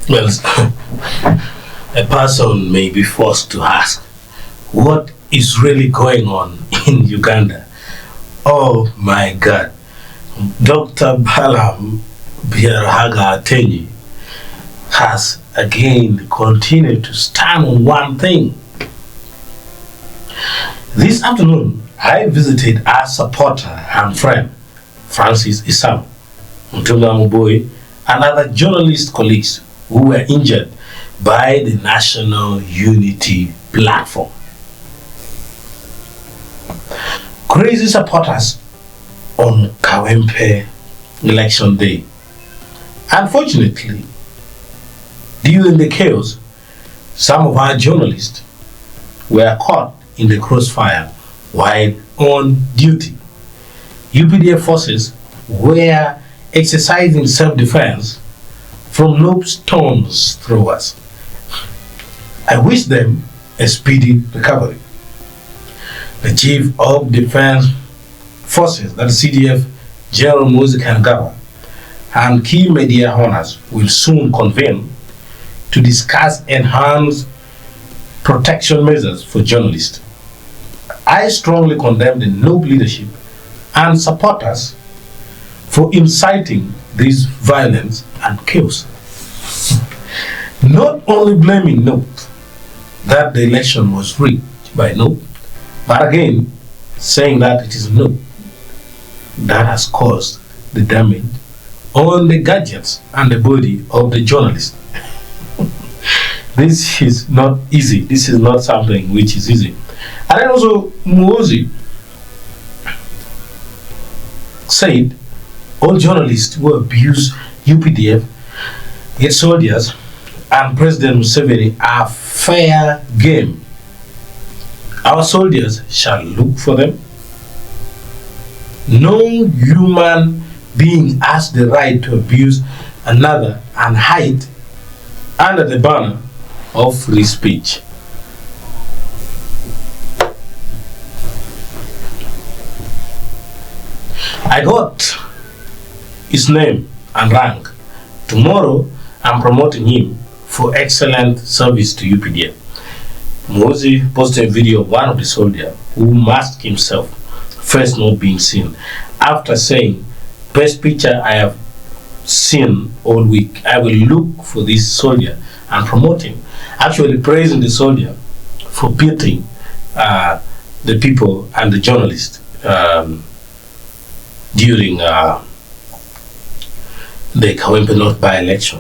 Well, a person may be forced to ask, what is really going on in Uganda? Oh my God. Dr. Balaam Biarahaga has again continued to stand on one thing. This afternoon, I visited our supporter and friend, Francis Isam, Mutula Muboy, and other journalist colleagues who were injured by the National Unity Platform. Crazy supporters on Kawempe election day. Unfortunately, during the chaos, some of our journalists were caught in the crossfire while on duty. UPDF forces were exercising self-defense from NUP stones throwers. I wish them a speedy recovery. The Chief of Defense Forces, that is CDF, General Muhoozi and key media owners will soon convene to discuss enhanced protection measures for journalists. I strongly condemn the NUP leadership and supporters for inciting this violence and chaos. Not only blaming NUP that the election was rigged by NUP, but again saying that it is NUP that has caused the damage on the gadgets and the body of the journalist. This is not easy. This is not something which is easy. And then also Muhoozi said all journalists who abuse UPDF, its soldiers, and President Museveni are fair game. Our soldiers shall look for them. No human being has the right to abuse another and hide under the banner of free speech. I got his name and rank. Tomorrow I'm promoting him for excellent service to UPDF. Muhoozi posted a video of one of the soldiers who masked himself, first not being seen, after saying, "Best picture I have seen all week. I will look for this soldier and promote him." Actually praising the soldier for beating the people and the journalists during the Kawempe North by-election.